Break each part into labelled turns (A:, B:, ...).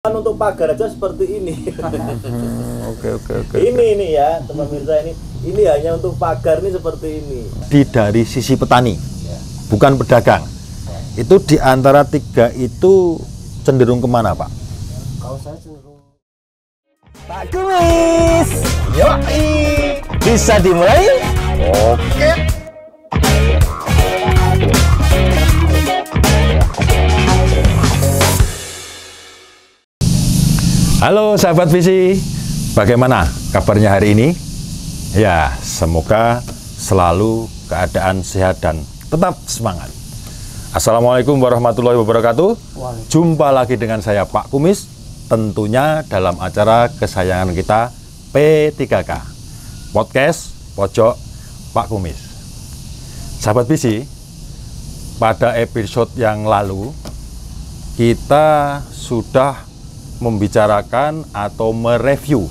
A: Untuk pagar aja seperti ini.
B: Oke.
A: Ini ya, teman pemirsa, ini hanya untuk pagar ini seperti ini.
B: Dari sisi petani, bukan pedagang. Itu di antara tiga itu cenderung kemana, Pak?
A: Kalau saya cenderung
B: Pak Kumis, yoi, bisa dimulai? Oke. Halo sahabat visi, bagaimana kabarnya hari ini? Ya, semoga selalu keadaan sehat dan tetap semangat. Assalamualaikum warahmatullahi wabarakatuh. Jumpa lagi dengan saya Pak Kumis, tentunya dalam acara kesayangan kita P3K, Podcast Pojok Pak Kumis. Sahabat visi, pada episode yang lalu kita sudah membicarakan atau mereview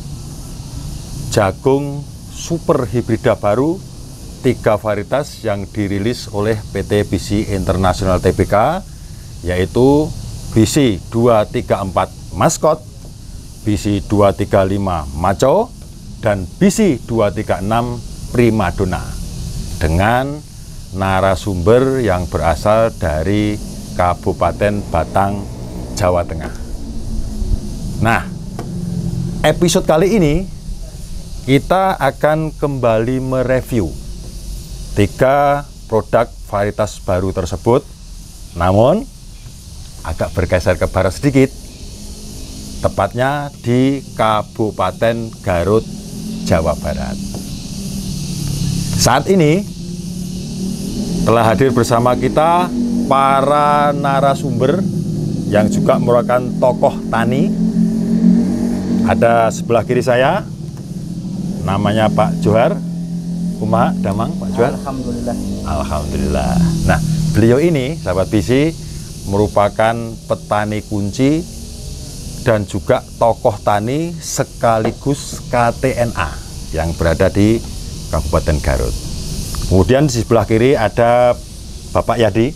B: jagung super hibrida baru 3 varietas yang dirilis oleh PT BC International Tbk, yaitu BC 234 Mascot, BC 235 Macho, dan BC 236 Primadona, dengan narasumber yang berasal dari Kabupaten Batang, Jawa Tengah. Nah, episode kali ini kita akan kembali mereview 3 produk varietas baru tersebut, namun agak bergeser ke barat sedikit, tepatnya di Kabupaten Garut, Jawa Barat. Saat ini telah hadir bersama kita para narasumber yang juga merupakan tokoh tani. Ada sebelah kiri saya, namanya Pak Johar. Kumaha damang Pak Johar?
A: Alhamdulillah.
B: Alhamdulillah. Nah, beliau ini, sahabat BC, merupakan petani kunci dan juga tokoh tani sekaligus KTNA yang berada di Kabupaten Garut. Kemudian di sebelah kiri ada Bapak Yadi.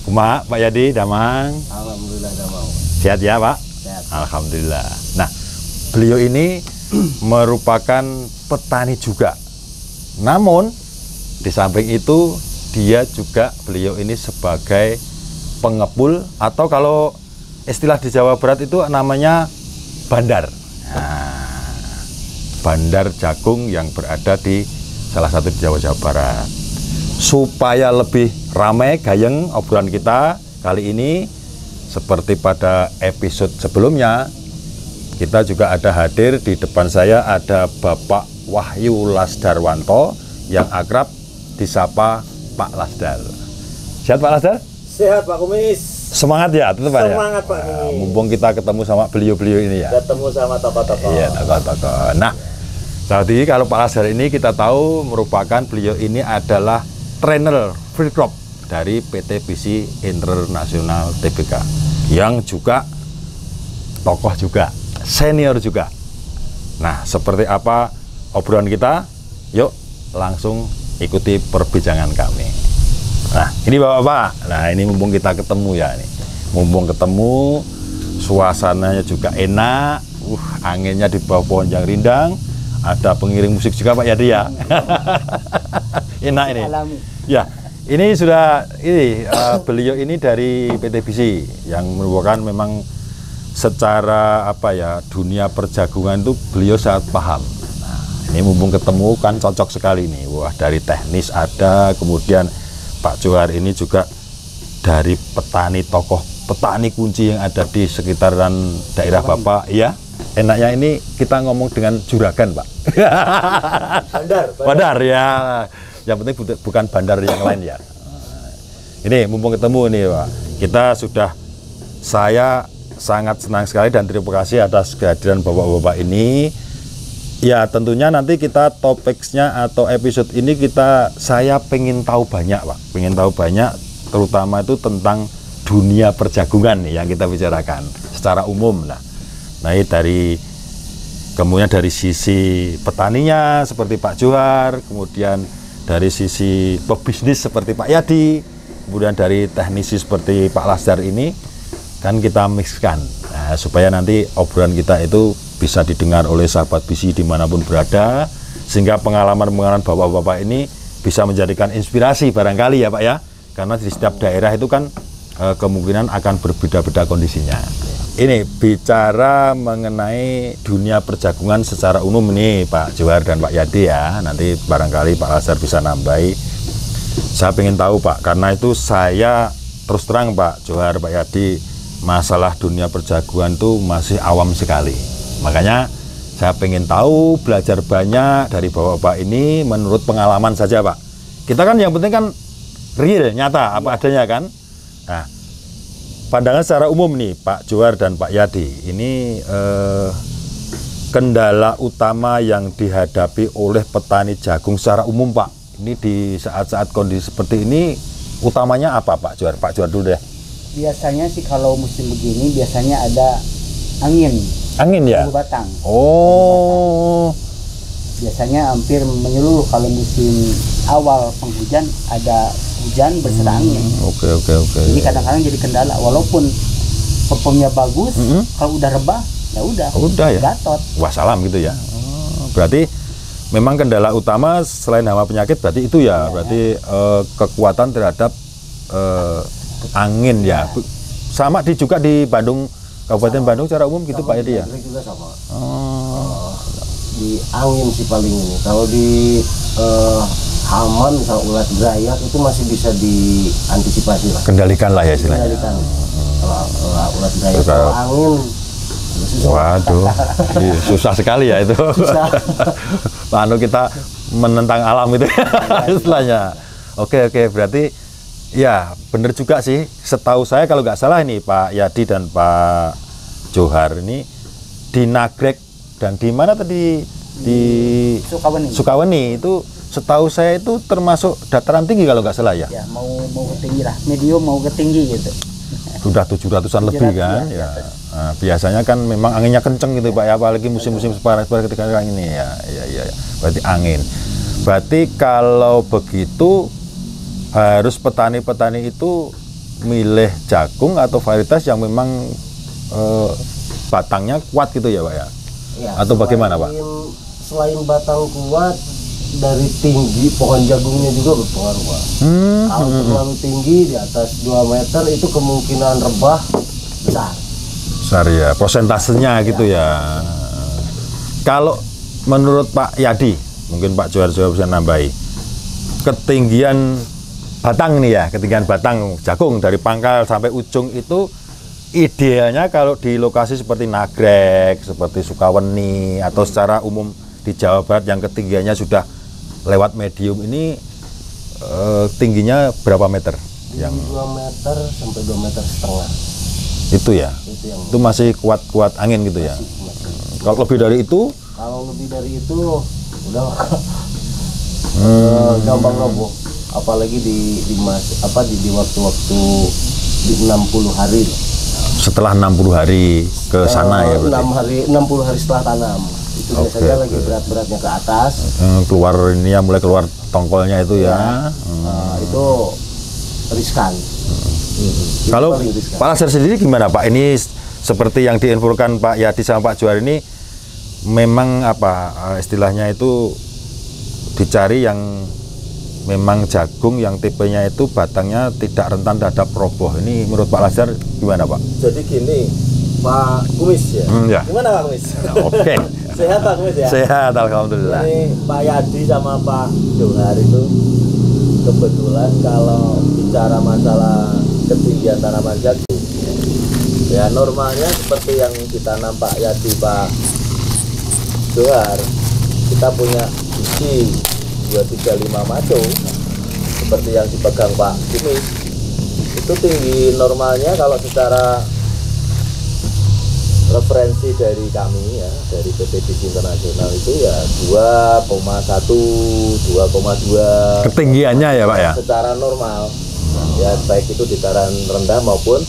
B: Kumaha Pak Yadi damang?
A: Alhamdulillah damang.
B: Sehat ya Pak?
A: Sehat.
B: Alhamdulillah. Nah, beliau ini merupakan petani juga. Namun di samping itu beliau ini sebagai pengepul, atau kalau istilah di Jawa Barat itu namanya bandar. Nah, bandar jagung yang berada di salah satu di Jawa Barat. Supaya lebih ramai gayeng obrolan kita kali ini, seperti pada episode sebelumnya, kita juga ada hadir di depan saya ada Bapak Wahyu Lasdarwanto yang akrab disapa Pak Lasdar. Sehat Pak Lasdar?
A: Sehat Pak Kumis.
B: Semangat ya, tetap ya.
A: Semangat Pak Kumis.
B: Mumpung kita ketemu sama beliau-beliau ini ya.
A: Ketemu sama tokoh-tokoh.
B: Iya, tokoh-tokoh. Nah, jadi kalau Pak Lasdar ini kita tahu merupakan beliau ini adalah trainer free crop dari PT BC International Tbk, yang juga tokoh juga, senior juga. Nah, seperti apa obrolan kita? Yuk langsung ikuti perbincangan kami. Nah, ini Bapak-bapak. Nah, ini mumpung kita ketemu ya, ini mumpung ketemu, suasananya juga enak. Anginnya di bawah pohon yang rindang. Ada pengiring musik juga Pak Yadi ya. Enak ini.
A: Alami.
B: Ya, ini sudah beliau ini dari PT BC yang merupakan memang secara dunia perjagungan itu beliau sangat paham. Nah, ini mumpung ketemu kan cocok sekali nih. Wah, dari teknis ada, kemudian Pak Johar ini juga dari petani, tokoh petani kunci yang ada di sekitaran daerah Bapak. Iya. Enaknya ini kita ngomong dengan juragan, Pak. Bandar ya. Yang penting bukan bandar yang lain ya. Ini mumpung ketemu nih Pak. Saya sangat senang sekali dan terima kasih atas kehadiran bapak-bapak ini. Ya, tentunya nanti kita topiknya atau episode ini saya pengen tahu banyak Pak. Pengen tahu banyak, terutama itu tentang dunia perjagungan nih, yang kita bicarakan secara umum lah. Nah, kemudian dari sisi petaninya seperti Pak Johar, kemudian dari sisi pebisnis seperti Pak Yadi, kemudian dari teknisi seperti Pak Lasdar ini, kan kita mixkan, nah, supaya nanti obrolan kita itu bisa didengar oleh sahabat visi dimanapun berada, sehingga pengalaman-pengalaman bapak-bapak ini bisa menjadikan inspirasi barangkali ya Pak ya, karena di setiap daerah itu kan kemungkinan akan berbeda-beda kondisinya. Ini bicara mengenai dunia perjagungan secara umum nih Pak Johar dan Pak Yadi ya, nanti barangkali Pak Lazar bisa nambahi. Saya ingin tahu Pak, karena itu saya terus terang Pak Johar, Pak Yadi, masalah dunia perjagungan itu masih awam sekali. Makanya saya ingin tahu, belajar banyak dari bapak-bapak ini menurut pengalaman saja Pak. Kita kan yang penting kan real, nyata, apa adanya kan. Nah, pandangan secara umum nih Pak Johar dan Pak Yadi, ini kendala utama yang dihadapi oleh petani jagung secara umum Pak. Ini di saat-saat kondisi seperti ini utamanya apa Pak Johar? Pak Johar dulu deh.
C: Biasanya sih kalau musim begini biasanya ada angin.
B: Angin ya?
C: Batang.
B: Oh.
C: Biasanya hampir menyeluruh kalau musim awal penghujan ada hujan beserta angin.
B: Oke.
C: Ini kadang-kadang jadi kendala, walaupun performnya bagus, kalau udah rebah ya udah
B: ya.
C: gatot.
B: Wassalam gitu ya. Berarti memang kendala utama selain hama penyakit berarti itu ya, berarti kekuatan terhadap angin ya. Sama juga di Bandung, Kabupaten Bandung secara umum gitu Pak Yadi ya.
D: Juga sama. Di angin sih paling ini. Kalau di hama misalnya ulat berayak itu masih bisa diantisipasi lah.
B: Kendalikan lah ya istilahnya.
D: Kendalikan. Kalau ulat berayak, kalau angin susah.
B: Waduh, susah sekali ya itu.
D: Susah.
B: Anu kita menentang alam itu istilahnya. Oke, berarti ya benar juga sih. Setahu saya kalau nggak salah ini Pak Yadi dan Pak Johar ini di Nagrek dan di mana tadi di Sukawani itu setahu saya itu termasuk dataran tinggi kalau nggak salah ya.
C: Ya mau ke tinggi lah, medium mau ke tinggi gitu.
B: Sudah 700-an lebih kan ya. Nah, biasanya kan memang anginnya kenceng gitu Pak ya, apalagi musim-musim separah ketika ini ya. Berarti angin. Berarti kalau begitu harus petani-petani itu milih jagung atau varietas yang memang batangnya kuat gitu ya Pak ya?
D: Ya,
B: atau bagaimana Pak?
D: Selain batang kuat, dari tinggi pohon jagungnya juga berpengaruh Pak. Kalau terlalu tinggi di atas 2 meter itu kemungkinan rebah besar
B: ya, prosentasenya gitu ya. Kalau menurut Pak Yadi, mungkin Pak Johar bisa nambahi, ketinggian batang nih ya, ketinggian batang jagung dari pangkal sampai ujung itu idealnya kalau di lokasi seperti Nagrek, seperti Sukawani, atau secara umum di Jawa Barat yang ketinggiannya sudah lewat medium ini, tingginya berapa meter? Yang
D: 2 meter sampai 2,5 meter.
B: Itu ya? Itu masih kuat-kuat angin gitu ya? Kalau lebih dari itu?
D: Kalau lebih dari itu udah gampang roboh. Apalagi di waktu-waktu di 60 hari.
B: Setelah 60 hari ke sana ya berarti?
D: 60 hari setelah tanam. Itu biasanya lagi berat-beratnya ke atas.
B: Mulai keluar tongkolnya itu ya.
D: Itu riskan.
B: Kalau Pak Lazar sendiri gimana Pak? Ini seperti yang diinfokan Pak Yadi sama Pak Johar ini, memang apa istilahnya itu dicari yang memang jagung yang tipenya itu batangnya tidak rentan terhadap roboh. Ini menurut Pak Lazar gimana Pak?
A: Jadi gini Pak Kumis ya.
B: Ya.
A: Gimana Pak Kumis?
B: Oke.
A: Sehat Pak Kumis ya?
B: Sehat alhamdulillah.
A: Ini Pak Yadi sama Pak Johar itu kebetulan kalau bicara masalah ketinggian tanaman jagung ya normalnya seperti yang ditanam Pak Yadi, Pak Johar, kita punya biji 235 maco seperti yang dipegang Pak Kumis, itu tinggi normalnya kalau secara referensi dari kami ya, dari PT Biji Internasional itu ya 2,1, 2,2
B: ketinggiannya ya Pak ya?
A: Secara normal ya, baik itu di dataran rendah maupun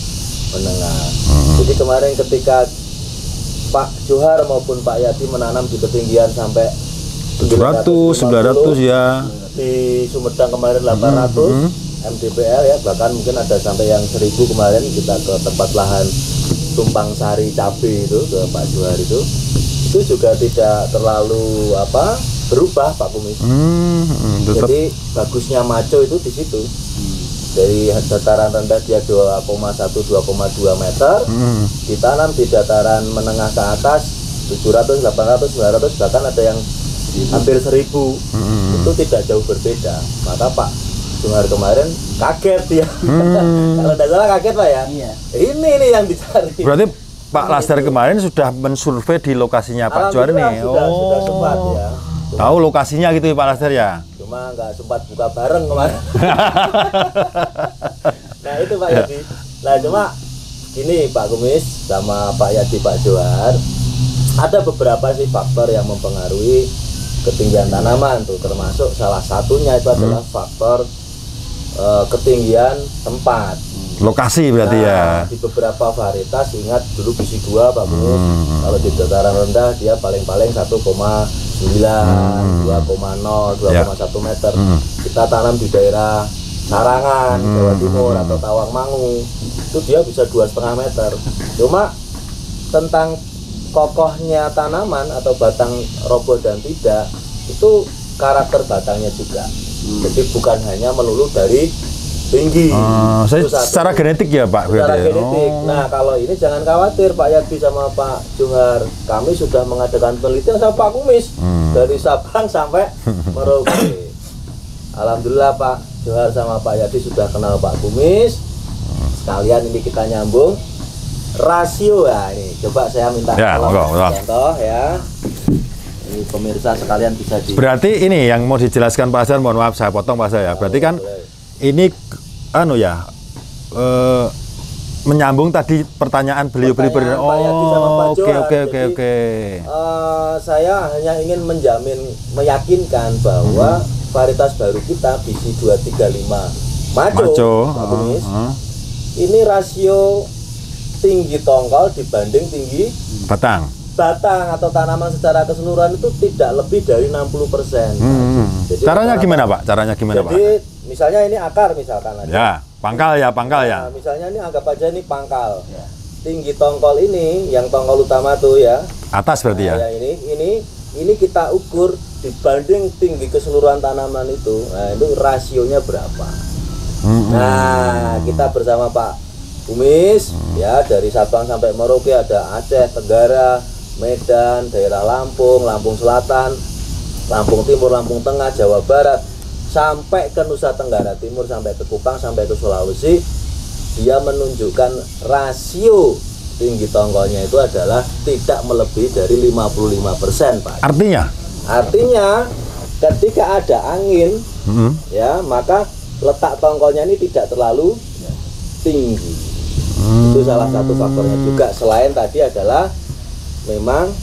A: menengah. Jadi kemarin ketika Pak Johar maupun Pak Yadi menanam di ketinggian sampai
B: 700, 900 ya.
A: Di Sumedang kemarin 800, MDPL ya, bahkan mungkin ada sampai yang 1000 kemarin kita ke tempat lahan tumpang sari cabai itu ke Pak Johar itu juga tidak terlalu berubah Pak Kumis. Jadi bagusnya Maco itu di situ. Dari dataran rendah dia 2,1-2,2 meter, ditanam di dataran menengah ke atas 700, 800, 900, bahkan ada yang hampir 1000. Itu tidak jauh berbeda. Maka Pak Johar kemarin kaget dia. Kalau tidak salah kaget Pak ya.
C: Iya.
A: Ini nih yang dicari.
B: Berarti Pak Lasdar kemarin sudah mensurvei di lokasinya Pak Johar nih.
A: Sudah sempat ya.
B: Tahu lokasinya gitu ya Pak Lasdar ya?
A: Cuma nggak sempat buka bareng kemarin. Nah itu Pak Yadi. Nah cuma gini Pak Kumis sama Pak Yadi, Pak Johar, ada beberapa sih faktor yang mempengaruhi ketinggian tanaman tuh, termasuk salah satunya itu adalah faktor ketinggian tempat.
B: Lokasi berarti ya.
A: Di beberapa varietas, ingat dulu BC2 Pak Kumis, kalau di dataran rendah dia paling-paling 1,9, 2,0, 2,1 meter. Kita tanam di daerah Sarangan, Jawa Timur atau Tawangmangu, itu dia bisa 2,5 meter. Cuma tentang kokohnya tanaman atau batang roboh dan tidak, itu karakter batangnya juga. Jadi bukan hanya melulu dari tinggi.
B: Secara genetik ya Pak?
A: Secara genetik. Nah kalau ini jangan khawatir Pak Yadi sama Pak Johar, kami sudah mengadakan penelitian sama Pak Kumis dari Sabang sampai Merauke. Alhamdulillah Pak Johar sama Pak Yadi sudah kenal Pak Kumis. Sekalian ini kita nyambung rasio ya, ini coba saya minta contoh ya. Ini pemirsa sekalian bisa
B: Berarti ini yang mau dijelaskan Pak Lasdar, mohon maaf saya potong Pak saya. Berarti kan ini menyambung tadi pertanyaan beliau. Oke.
A: Saya hanya ingin meyakinkan bahwa varietas baru kita BC 235 Maco. Ini rasio tinggi tongkol dibanding tinggi
B: batang
A: atau tanaman secara keseluruhan itu tidak lebih dari 60%. Jadi
B: caranya gimana Pak?
A: Jadi misalnya ini akar misalkan aja.
B: Ya, pangkal ya.
A: Nah, misalnya ini anggap aja ini pangkal. Tinggi tongkol ini, yang tongkol utama tuh ya.
B: Atas berarti ya.
A: Ini kita ukur dibanding tinggi keseluruhan tanaman itu. Nah, itu rasionya berapa? Nah, kita bersama Pak Kumis ya, dari Sabang sampai Merauke, ada Aceh, Tenggara, Medan, daerah Lampung, Lampung Selatan, Lampung Timur, Lampung Tengah, Jawa Barat, sampai ke Nusa Tenggara Timur, sampai ke Kupang, sampai ke Sulawesi. Dia menunjukkan rasio tinggi tongkolnya itu adalah tidak melebihi dari 55% Pak. Artinya ketika ada angin ya, maka letak tongkolnya ini tidak terlalu tinggi. Itu salah satu faktornya juga. Selain tadi adalah memang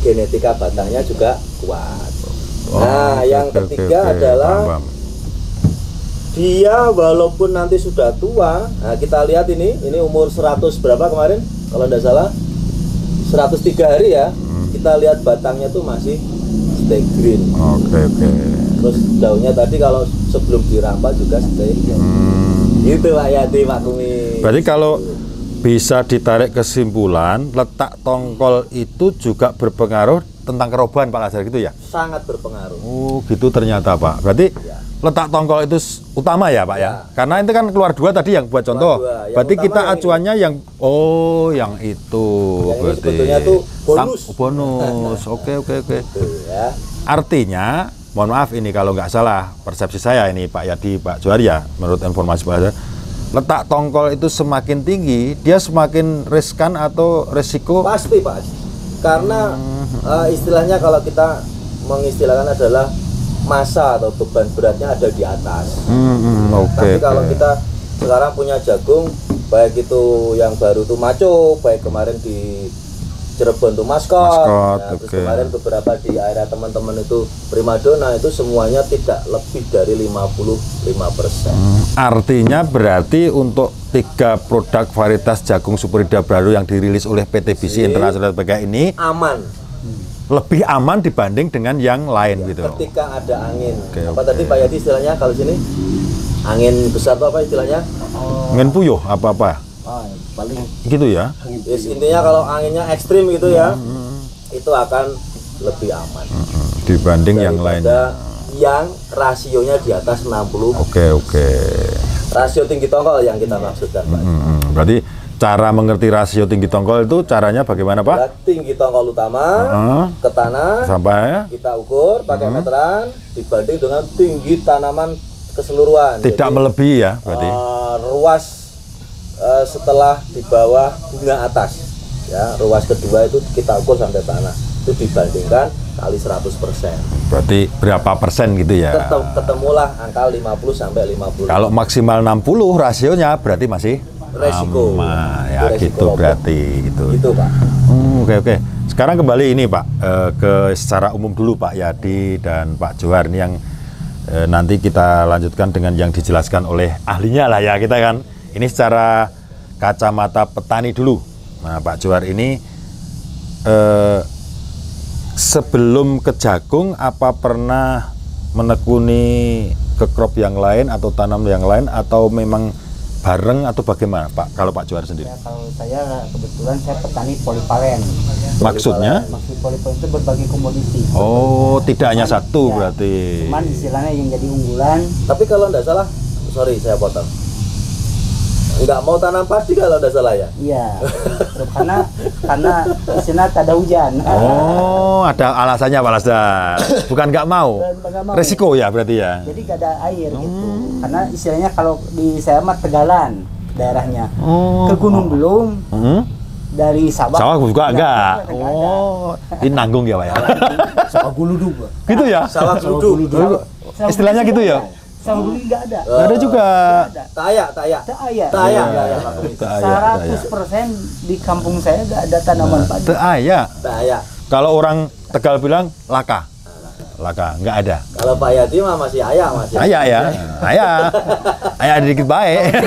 A: genetika batangnya juga kuat. Nah, yang ketiga adalah dia walaupun nanti sudah tua. Nah, kita lihat ini umur 100 berapa kemarin? Kalau tidak salah 103 hari ya. Kita lihat batangnya tuh masih stay green. Terus daunnya tadi kalau sebelum dirampas juga stay green. Gitu Pak Yadi, Pak Kumis.
B: Berarti kalau bisa ditarik kesimpulan, letak tongkol itu juga berpengaruh tentang kerobohan Pak Lasdar gitu ya?
A: Sangat berpengaruh.
B: Oh gitu ternyata Pak. Berarti letak tongkol itu utama ya Pak ya? Karena itu kan keluar 2 tadi yang buat contoh. Berarti kita acuannya yang itu.
A: Yang
B: berarti
A: sebetulnya tuh
B: bonus. Oke.
A: Gitu, ya.
B: Artinya, mohon maaf ini kalau nggak salah persepsi saya ini Pak Yadi, Pak Johar ya, menurut informasi Pak Lasdar, letak tongkol itu semakin tinggi, dia semakin riskan atau resiko?
A: Pasti Pak. Karena istilahnya kalau kita mengistilahkan adalah massa atau beban beratnya ada di atas. Tapi kalau kita sekarang punya jagung, baik itu yang baru tuh Maco, baik kemarin di Cirebon tuh Maskot. Nah, terus kemarin beberapa di area teman-teman itu Primadona, itu semuanya tidak lebih dari 55%.
B: Artinya berarti untuk 3 produk varietas jagung Superida baru yang dirilis oleh PT BC International Tbk ini
A: aman.
B: Lebih aman dibanding dengan yang lain gitu.
A: Ketika ada angin. Tadi Pak Yadi istilahnya kalau sini angin besar tuh apa istilahnya?
B: Angin puyuh apa-apa.
D: Paling
B: Gitu ya.
A: Yes, intinya kalau anginnya ekstrim gitu ya, itu akan lebih aman
B: Dibanding yang lain.
A: daripada yang rasionya di atas 60.
B: Oke.
A: Rasio tinggi tongkol yang kita maksudkan, Pak.
B: Berarti cara mengerti rasio tinggi tongkol itu caranya bagaimana, Pak?
A: Ya, tinggi tongkol utama ke tanah
B: Sampai
A: kita ukur pakai meteran dibanding dengan tinggi tanaman keseluruhan.
B: tidak
A: Jadi,
B: melebihi ya, berarti.
A: ruas setelah di bawah bunga atas, ya ruas kedua itu kita ukur sampai tanah, itu dibandingkan kali 100%.
B: Berarti berapa persen gitu ya?
A: Ketemulah angka 50 sampai 50.
B: Kalau maksimal 60 rasionya berarti masih
A: Resiko.
B: aman. Ya
A: Resiko
B: gitu
A: kelompok.
B: berarti gitu.
A: Itu, Pak.
B: Oke. Sekarang kembali ini Pak, ke secara umum dulu Pak Yadi dan Pak Johar ini yang nanti kita lanjutkan dengan yang dijelaskan oleh ahlinya lah ya kita kan. Ini secara kacamata petani dulu. Nah Pak Johar ini sebelum ke jagung apa pernah menekuni ke crop yang lain atau tanam yang lain atau memang bareng atau bagaimana Pak kalau Pak Johar sendiri?
C: Ya, kalau saya kebetulan saya petani polipalen.
B: Maksudnya?
C: Maksud polipalen itu berbagai komoditi.
B: Oh, tidak hanya satu
C: Ya,
B: berarti.
C: Cuman istilahnya yang jadi unggulan.
A: Tapi kalau enggak salah, sorry saya potong. Nggak mau tanam padi kalau enggak salah ya?
C: Iya. karena di sana tak ada hujan.
B: Oh, ada alasannya Pak Lasdar. Bukan nggak mau.
C: Nggak mau.
B: Resiko ya berarti ya.
C: Jadi gak ada air gitu. Karena istilahnya kalau di saya mah Tegalan daerahnya. Ke Gunung Belum. Dari Sabah.
B: Sawah juga enggak.
C: Ada.
B: Oh, ini nanggung ya Pak ya.
D: sawah guludug, Pak.
B: Gitu ya.
A: Sawah geluduk.
B: Istilahnya gitu ya.
C: Sawah Guli nggak ada.
B: Nggak ada juga.
C: Nggak ada.
A: Tayak.
C: Tak ayah.
A: Tayak.
B: Tak aya.
C: 100% di kampung saya nggak ada tanaman padi.
B: Tak aya.
A: Tayak.
B: Kalau orang Tegal bilang laka. Laka, nggak ada.
A: Kalau Pak Yadi mah masih ayah masih.
B: Ayah ya. Ayah ada dikit baik.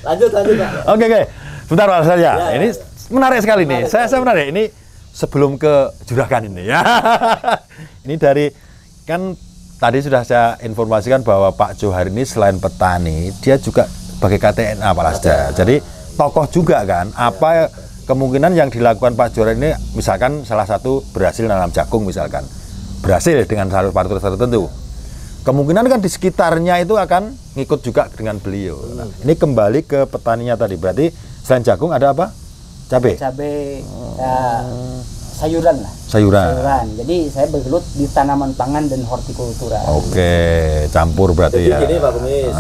A: Lanjut Pak.
B: Oke. Bentar Pak saja.
A: Ya.
B: Ini menarik sekali nih. Saya menarik. Ini sebelum ke juragan ini ya. Ini dari kan tadi sudah saya informasikan bahwa Pak Johar ini selain petani, dia juga sebagai KTNA Pak Lasdar. Jadi tokoh juga kan. Apa kemungkinan yang dilakukan Pak Johar ini misalkan salah satu berhasil nanam jagung misalkan. Berhasil dengan syarat-syarat tertentu. Kemungkinan kan di sekitarnya itu akan ngikut juga dengan beliau. Nah, ini kembali ke petaninya tadi. Berarti selain jagung ada apa? Cabai.
C: Cabai, ya, sayuran lah.
B: Sayuran.
C: Jadi saya bergelut di tanaman pangan dan hortikultura.
B: Oke, campur berarti
A: Jadi
B: ya.
A: gini Pak Kumis,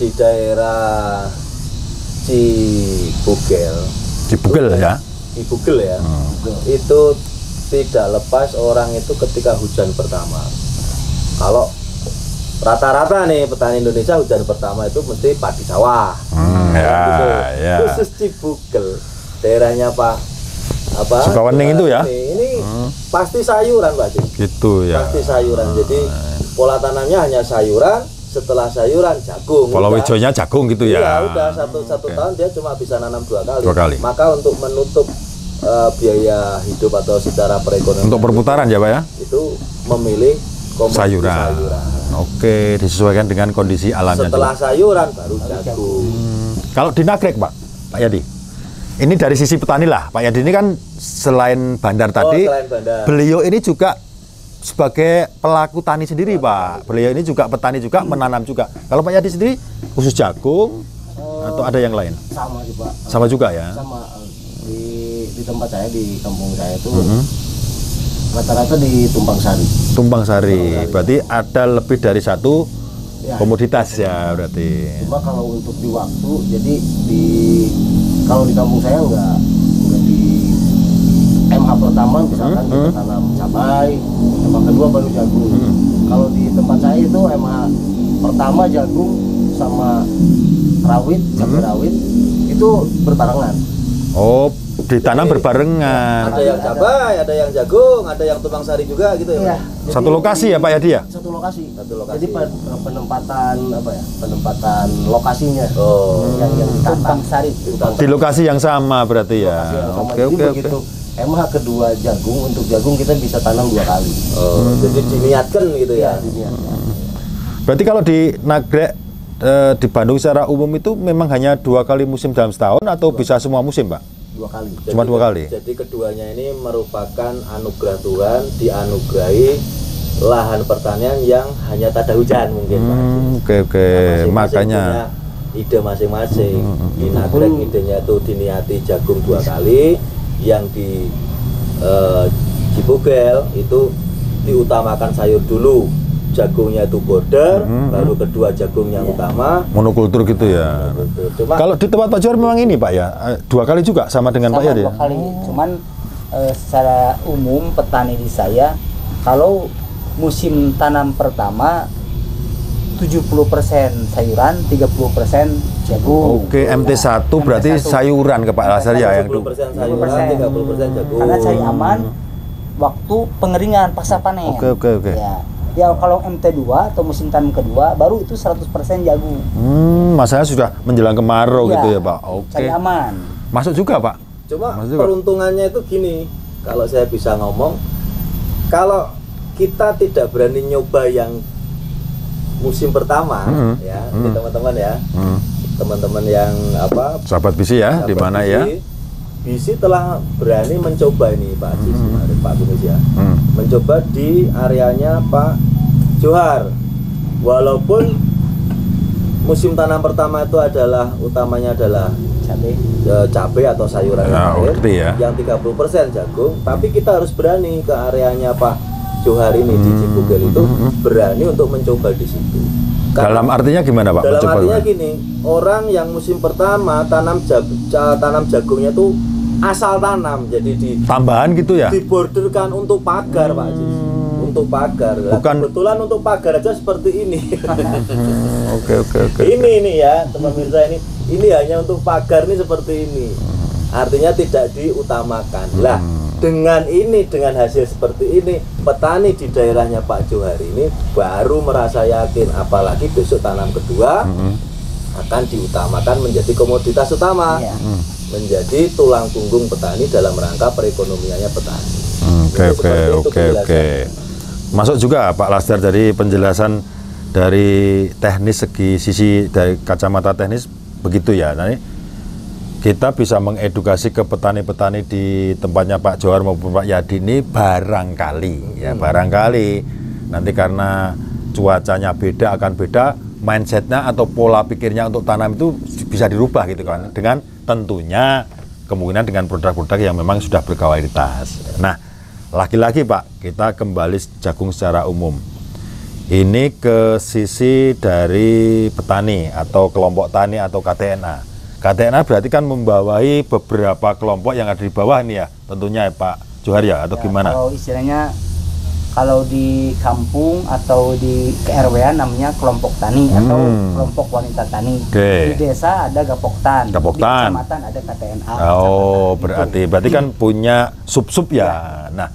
A: di daerah
B: Cibugel ya.
A: Cibugel ya, itu tidak lepas orang itu ketika hujan pertama. Kalau rata-rata nih petani Indonesia hujan pertama itu mesti padi sawah.
B: Ya.
A: Khusus Cibugel, daerahnya Pak
B: Sukawening itu ya?
A: Ini pasti sayuran Pak.
B: Gitu ya.
A: Pasti sayuran. Jadi pola tanamnya hanya sayuran. Setelah sayuran jagung.
B: Pola wijonya jagung gitu ya.
A: Iya, udah satu tahun dia cuma bisa nanam 2 kali.
B: 2 kali.
A: Maka untuk menutup biaya hidup atau secara perekonomian
B: Untuk perputaran ya Pak ya?
A: itu memilih komoditi
B: Sayuran. Oke, disesuaikan dengan kondisi alamnya.
A: Setelah
B: juga.
A: sayuran baru jagung.
B: Kalau di Nagrek Pak Yadi, ini dari sisi petani lah. Pak Yadi ini kan selain bandar tadi,
A: selain bandar.
B: beliau ini juga sebagai pelaku tani sendiri Pak. Beliau ini juga petani juga, menanam juga. Kalau Pak Yadi sendiri khusus jagung atau ada yang lain?
D: Sama sih Pak.
B: Sama juga ya.
D: Sama di tempat saya di kampung saya itu rata-rata di Tumpang Sari.
B: Tumpang Sari. Berarti ada lebih dari satu
D: Ya.
B: komoditas ya berarti.
D: Cuma kalau untuk di waktu, jadi kalau di kampung saya enggak di MH pertama misalkan kita tanam cabai, MH kedua baru jagung. Kalau di tempat saya itu MH pertama jagung sama rawit, cabai rawit itu berbarengan.
B: Oh, ditanam
A: Jadi,
B: berbarengan.
A: Ada yang cabai, ada yang jagung, ada yang tumpang sari juga gitu ya.
D: Iya.
A: Pak?
B: Satu lokasi ya Pak Yadi ya?
D: Satu lokasi.
A: Satu lokasi.
D: Jadi penempatan lokasinya yang
C: Tumpang Sari.
B: Di lokasi yang sama berarti ya.
D: Lokasi yang sama.
B: Oke,
D: Jadi
B: oke, oke.
D: begitu MH kedua jagung, untuk jagung kita bisa tanam 2 kali.
A: Jadi diniatkan gitu ya.
D: Dunia.
B: Berarti kalau di Nagrek di Bandung secara umum itu memang hanya 2 kali musim dalam setahun atau bisa semua musim, Pak?
D: 2 kali.
B: Cuma 2 kali.
A: Jadi keduanya ini merupakan anugerah Tuhan, dianugerahi lahan pertanian yang hanya tak ada hujan mungkin, Pak.
B: Oke.
A: Masing-masing
B: Makanya
A: punya ide masing-masing. Di Nagrek idenya itu diniati jagung 2 kali, yang di Cibugel itu diutamakan sayur dulu, jagungnya itu border, baru kedua jagung yang utama.
B: monokultur gitu ya.
A: Cuma
B: Kalau di tempat Pak Johar memang ini Pak ya, 2 kali juga sama dengan Pak
C: Sama
B: Yadi.
C: 2 kali. Cuman secara umum petani di saya kalau musim tanam pertama 70% sayuran, 30% jagung.
B: Oke, MT1 berarti sayuran ke Pak Lasar ya yang
A: 70% sayuran, 30% jagung.
C: Karena cari aman waktu pengeringan pasca panen.
B: Oke.
C: Ya kalau MT2 atau musim tanam kedua baru itu 100% jagung.
B: Masalahnya sudah menjelang kemarau
C: Iya,
B: gitu ya Pak. Oke.
C: Cari aman.
B: Masuk juga Pak.
A: Cuma
B: Maksudnya, Pak?
A: peruntungannya itu gini, kalau saya bisa ngomong, kalau kita tidak berani nyoba yang musim pertama, ya, ini teman-teman ya, teman-teman yang apa,
B: Sahabat Bisi ya,
A: sahabat
B: di mana
A: Bisi,
B: ya?
A: Bisi telah berani mencoba ini Pak Aziz, Pak Kumis ya, mencoba di areanya Pak Johar, walaupun musim tanam pertama itu adalah utamanya adalah cabai atau sayuran
B: Ya,
A: yang lain,
B: ngerti ya.
A: yang 30% jagung, tapi kita harus berani ke areanya Pak Johar ini di Cibugel itu berani untuk mencoba di situ.
B: Dalam artinya gimana Pak?
A: Dalam
B: Mencoba
A: artinya
B: gimana?
A: gini, orang yang musim pertama tanam jagungnya itu asal tanam, jadi
B: Tambahan gitu ya?
A: diborderkan untuk pagar Pak Aziz. Untuk pagar. Lah,
B: Bukan-
A: kebetulan untuk pagar aja seperti ini.
B: Oke.
A: Ini ya teman Mirza, ini hanya untuk pagar nih seperti ini. Artinya tidak diutamakan. Lah, dengan hasil seperti ini, petani di daerahnya Pak Johar ini baru merasa yakin, apalagi besok tanam kedua akan diutamakan menjadi komoditas utama.
C: Iya.
A: Menjadi tulang punggung petani dalam rangka perekonomiannya petani.
B: Oke.
A: Seperti itu penjelasannya.
B: Masuk juga Pak Lasdar dari penjelasan dari teknis sisi dari kacamata teknis begitu ya. Nah, ini kita bisa mengedukasi ke petani-petani di tempatnya Pak Johar maupun Pak Yadi ini barangkali nanti karena cuacanya beda akan beda, mindsetnya atau pola pikirnya untuk tanam itu bisa dirubah gitu kan, dengan tentunya kemungkinan dengan produk-produk yang memang sudah berkualitas. Nah, lagi-lagi Pak, kita kembali jagung secara umum. Ini ke sisi dari petani atau kelompok tani atau KTNA. KTNA berarti kan membawahi beberapa kelompok yang ada di bawah ini ya, tentunya ya Pak Johar ya, atau gimana?
C: Kalau istilahnya kalau di kampung atau di KRW-an namanya kelompok tani atau kelompok wanita tani.
B: Oke.
C: Di desa ada gapoktan.
B: Gapoktan.
C: Di kecamatan ada KTNA.
B: Oh,
C: Gitu.
B: berarti kan punya sub-sub ya. Nah,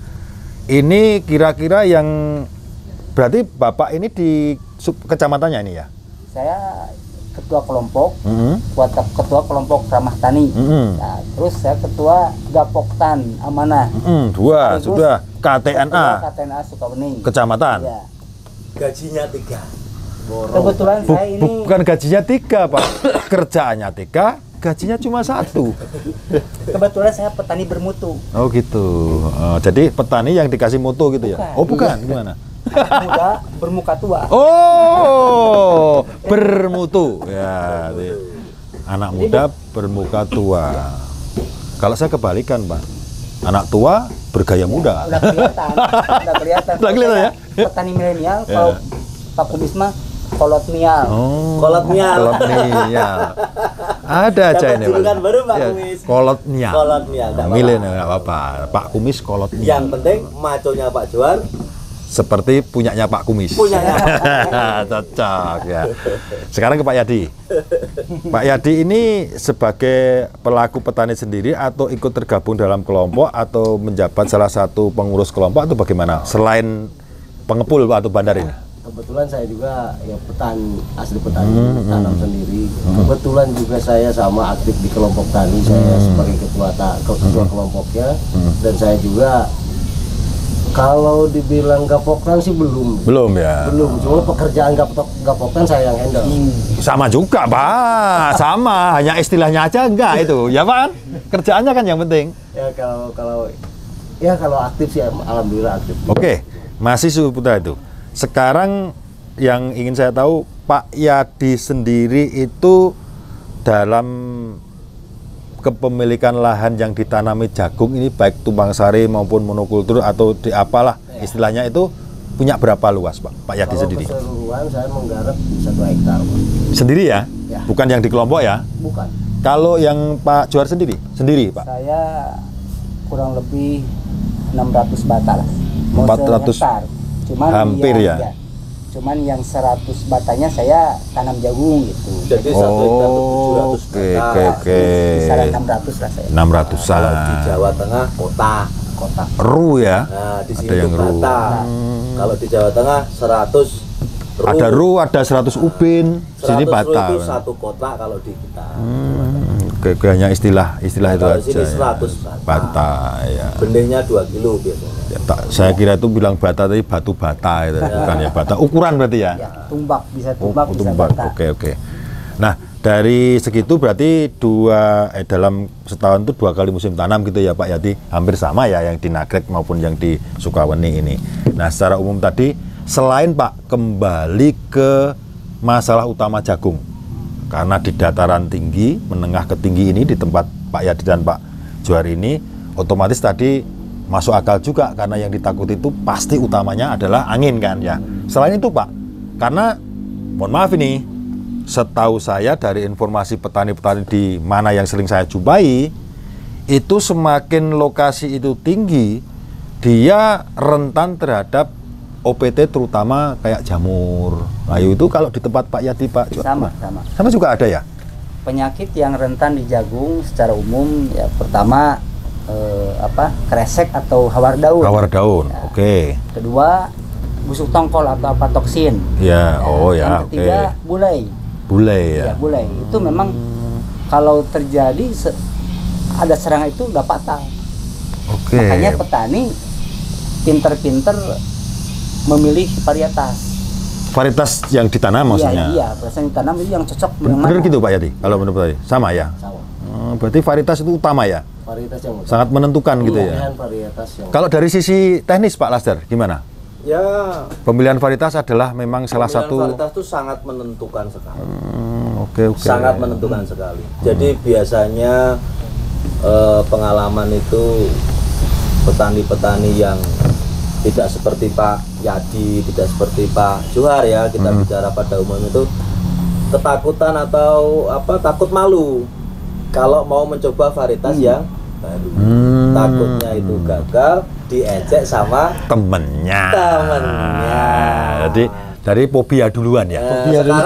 B: ini kira-kira yang berarti Bapak ini di sub kecamatannya ini ya?
C: Saya ketua kelompok, ketua kelompok ramah tani. Nah, terus saya ketua gapoktan amanah.
B: Dua,
C: Terus
B: sudah KTNA,
C: ketua KTNA Sukabumi.
B: kecamatan.
C: Ya.
A: Gajinya 3.
C: Kebetulan saya ini
B: Bukan gajinya 3 Pak, kerjaannya 3, gajinya cuma 1.
C: kebetulan saya petani bermutu.
B: Oh gitu. Jadi petani yang dikasih mutu gitu ya?
C: Bukan.
B: Oh bukan, gimana?
C: Muda bermuka tua.
B: Oh, bermutu. Ya, anak muda bermuka tua. Kalau saya kebalikan, Pak. Anak tua bergaya muda.
C: Udah kelihatan.
B: Udah kelihatan ya?
C: Petani milenial kalau Pak Kumis mah kolotnial.
B: Oh,
A: Kolotnial.
B: kolotnial. Ada aja
A: Dapat
B: ini,
A: julukan baru, Pak
B: Ya,
A: Kumis.
B: kolotnial.
A: Kolotnial, nggak apa-apa.
B: Milenial nggak apa-apa. Pak Kumis kolotnial.
A: Yang penting maconya Pak Johar
B: Seperti punyanya Pak Kumis.
A: punyanya.
B: Cocok ya. Sekarang ke Pak Yadi. Pak Yadi ini sebagai pelaku petani sendiri atau ikut tergabung dalam kelompok atau menjabat salah satu pengurus kelompok atau bagaimana? Selain pengepul Pak, atau bandar ini?
D: Kebetulan saya juga ya petani, asli petani, tanam sendiri. Kebetulan juga saya sama aktif di kelompok tani, saya sebagai ketua kelompoknya, dan saya juga Kalau dibilang gapoktan sih belum.
B: Belum ya.
D: Belum. Cuma pekerjaan gapoktan saya yang handle.
B: Sama juga Pak, sama, hanya istilahnya aja enggak itu, ya Pak kan? Kerjaannya kan yang penting.
D: Ya kalau aktif sih alhamdulillah aktif.
B: Oke, masih Suhu Putra itu. Sekarang yang ingin saya tahu, Pak Yadi sendiri itu dalam kepemilikan lahan yang ditanami jagung ini baik tumpang sari maupun monokultur atau di apalah istilahnya itu punya berapa luas Pak Yadi
D: Kalau
B: sendiri?
D: keseluruhan saya menggarap 1 hektar Pak.
B: Sendiri ya?
D: Ya.
B: Bukan yang di kelompok ya?
D: Bukan.
B: Kalau yang Pak Johar sendiri? Sendiri Pak?
C: Saya kurang lebih 600 bata lah.
B: 400
C: hektar. Cuman
B: hampir ya?
C: Cuman yang 100 batanya saya tanam jagung gitu.
A: Jadi 1 hektar itu 700
B: Oke,
A: bata.
B: oke.
C: Kisaran 600 lah saya.
B: 600-an.
A: Kalau di Jawa Tengah kota.
B: Ru ya?
A: Nah, di
B: Ada
A: sini
B: yang
A: itu
B: ru.
A: bata. Kalau di Jawa Tengah 100 ru.
B: Ada ru, ada 100 ubin,
A: 100
B: sini
A: ru
B: bata.
A: itu 1 kota kalau di kita.
B: Hanya istilah itu
A: Kalau
B: aja.
A: di sini
B: Ya.
A: 100
B: Bata ya.
A: Benihnya 2 kilo biasanya.
B: Ya, saya kira itu bilang bata tadi batu bata itu, bukan ya bata. Ukuran berarti ya?
C: Ya, tumbak bisa
B: Oh,
C: tumbak bisa
B: tumbak.
C: bata.
B: Oke. Nah, dari segitu berarti dalam setahun itu 2 kali musim tanam gitu ya Pak Yadi. Hampir sama ya yang di Nagrek maupun yang di Sukaweni ini. Nah, secara umum tadi selain Pak kembali ke masalah utama jagung. Karena di dataran tinggi, menengah ke tinggi ini di tempat Pak Yadi dan Pak Johar ini otomatis tadi masuk akal juga karena yang ditakuti itu pasti utamanya adalah angin kan ya. Selain itu Pak, karena mohon maaf ini, setahu saya dari informasi petani-petani di mana yang sering saya jumpai, itu semakin lokasi itu tinggi, dia rentan terhadap OPT terutama kayak jamur. Ayo itu kalau di tempat Pak Yadi Pak
C: Sama.
B: sama juga ada ya?
C: Penyakit yang rentan di jagung secara umum ya pertama kresek atau hawar daun.
B: Hawar daun.
C: Ya.
B: Oke.
C: Kedua busuk tongkol atau apatoksin.
B: Ya, oh ya,
C: Yang ketiga bulai.
B: Bule ya.
C: Ya, bulai. Itu memang kalau terjadi ada serangan itu udah fatal.
B: Oke.
C: Makanya petani pinter-pinter memilih varietas.
B: Varietas yang ditanam maksudnya.
C: Iya, varietas yang ditanam itu yang cocok dengan
B: Bener
C: mana.
B: gitu Pak Yadi, kalau menurut Pak Yadi? Sama ya?
D: Sama.
B: Berarti varietas itu utama ya?
D: Varietas yang utama.
B: Sangat menentukan gitu ya?
D: Pilihan varietas yang
B: Kalau dari sisi teknis Pak Lasder, gimana?
A: Ya,
B: Pemilihan varietas adalah memang salah
A: pemilihan
B: satu...
A: varietas itu sangat menentukan sekali.
B: Oke.
A: Sangat menentukan sekali. Jadi biasanya pengalaman itu petani-petani yang tidak seperti Pak Yadi, tidak seperti Pak Johar ya, kita bicara pada umum itu ketakutan atau takut malu kalau mau mencoba varietas yang baru. Takutnya itu gagal, diejek sama
B: temennya. Jadi dari fobia duluan ya?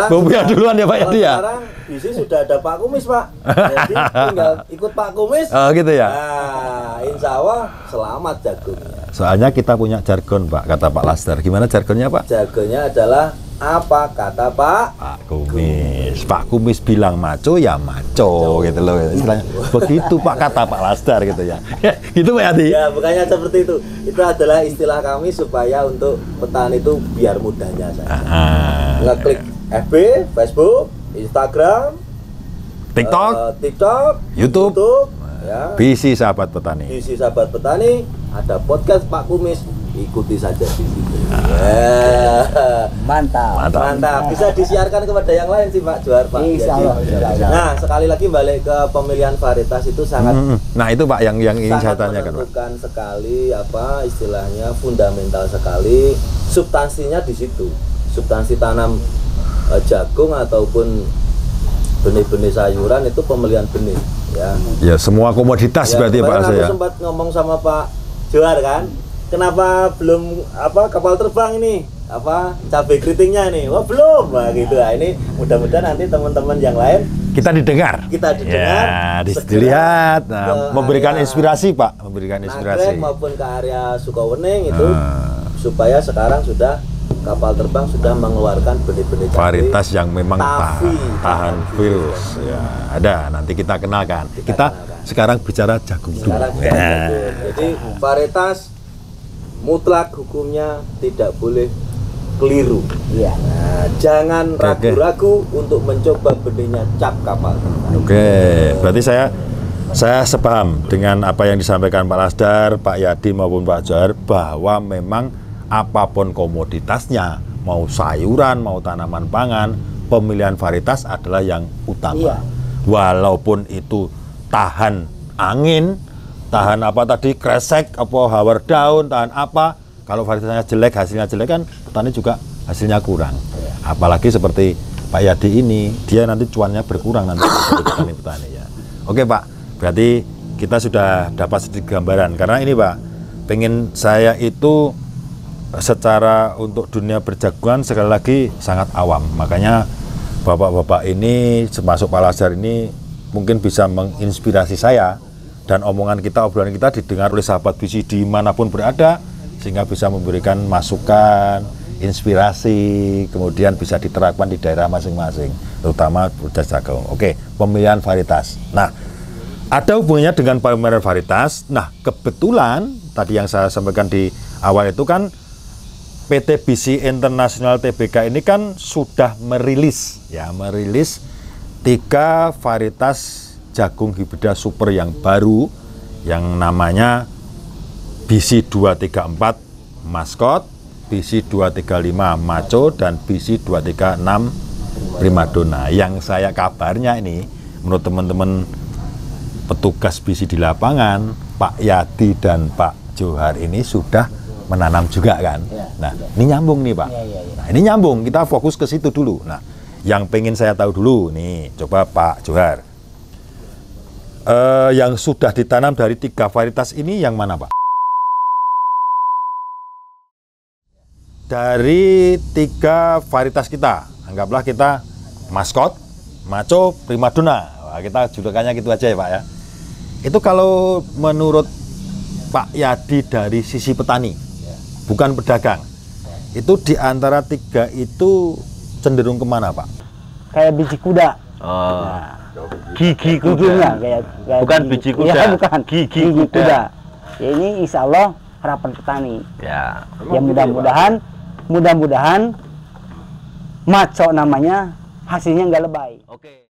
B: Fobia duluan ya Pak Yadi ya?
A: Sekarang di sini sudah ada Pak Kumis Pak, jadi tinggal ikut Pak Kumis.
B: Oh gitu ya?
A: Nah, insya Allah selamat jagungnya.
B: Soalnya kita punya jargon Pak, kata Pak Lasder. Gimana jargonnya Pak?
A: Jargonnya adalah apa kata Pak
B: Kumis. Pak Kumis bilang maco ya maco gitu loh istilahnya. Begitu Pak kata Pak Lasder gitu ya. Gitu Pak Yadi?
A: Ya, bukannya seperti itu. Itu adalah istilah kami supaya untuk petani itu biar mudahnya saja. Ngeklik FB, Facebook, Instagram, TikTok,
B: YouTube.
A: ya.
B: Visi sahabat petani.
A: Visi sahabat petani, ada podcast Pak Kumis, ikuti saja di situ. Ya. Mantap. Bisa disiarkan kepada yang lain sih Pak Johar Pak.
C: Insya Allah, insya Allah.
A: Nah, sekali lagi balik ke pemilihan varietas itu sangat
B: Nah itu Pak yang ingin saya
A: sangat
B: tanyakan Pak.
A: menentukan sekali istilahnya fundamental sekali, substansinya di situ. Substansi tanam jagung ataupun benih-benih sayuran itu pemilihan benih ya.
B: Ya semua komoditas berarti Pak
A: kemarin
B: saya.
A: aku sempat ngomong sama Pak Johar kan, kenapa belum kapal terbang ini cabai keritingnya nih, wah belum, gitu. Nah, ini mudah-mudahan nanti teman-teman yang lain
B: Kita didengar.
A: Ya,
B: dilihat, memberikan inspirasi Pak, memberikan inspirasi.
A: Nagrek maupun ke area Sukawening itu supaya sekarang sudah kapal terbang sudah mengeluarkan benih-benih
B: Varietas yang memang tahan
A: virus.
B: virus. Ya, ada. Nanti kita kenalkan. Kita sekarang bicara jagung dulu.
A: Sekarang kita jagung. Jadi varietas mutlak hukumnya tidak boleh keliru.
C: Iya.
A: Nah, jangan ragu-ragu untuk mencoba benihnya cap kapal.
B: Oke, berarti saya sepaham dengan apa yang disampaikan Pak Lasdar, Pak Yadi maupun Pak Johar, bahwa memang apapun komoditasnya, mau sayuran, mau tanaman pangan, pemilihan varietas adalah yang utama.
C: Iya.
B: Walaupun itu tahan angin, tahan apa tadi, kresek, apa hawar daun, tahan apa, kalau varietasnya jelek, hasilnya jelek kan petani juga hasilnya kurang. Apalagi seperti Pak Yadi ini, dia nanti cuannya berkurang nanti petani-petani ya. Oke Pak, berarti kita sudah dapat sedikit gambaran. Karena ini Pak, pengen saya itu secara untuk dunia berjagoan sekali lagi sangat awam. Makanya bapak-bapak ini, termasuk Pak Lasdar ini, mungkin bisa menginspirasi saya. Dan omongan kita, obrolan kita didengar oleh sahabat BC dimanapun berada, sehingga bisa memberikan masukan, inspirasi, kemudian bisa diterapkan di daerah masing-masing, terutama budidaya jagung. Oke, pemilihan varietas. Nah, ada hubungannya dengan pemilihan varietas. Nah, kebetulan tadi yang saya sampaikan di awal itu kan PT BC International Tbk ini kan sudah merilis 3 varietas jagung hibrida super yang baru yang namanya BC 234 Maskot, BC 235 Maco, dan BC 236 Primadona. Yang saya kabarnya ini, menurut teman-teman petugas BC di lapangan, Pak Yadi dan Pak Johar ini sudah menanam juga kan. Nah, ini nyambung nih Pak. Nah, ini nyambung, kita fokus ke situ dulu. Nah, yang pengen saya tahu dulu nih, coba Pak Johar. Yang sudah ditanam dari 3 varietas ini yang mana Pak? Dari 3 varietas kita, anggaplah kita Maskot, Maco, Primadona. Wah, kita julukannya gitu aja ya Pak ya. Itu kalau menurut Pak Yadi dari sisi petani, bukan pedagang, itu di antara 3 itu cenderung kemana Pak?
C: Kayak biji kuda.
E: Gigi
C: Giginya
E: kuda.
C: kayak
E: Bukan biji kuda.
C: Ya, bukan.
E: Gigi
C: kuda.
E: kuda.
C: Ya, ini insya Allah harapan petani.
E: Ya.
C: Ya mudah-mudahan Maco namanya hasilnya nggak lebay.
E: Oke.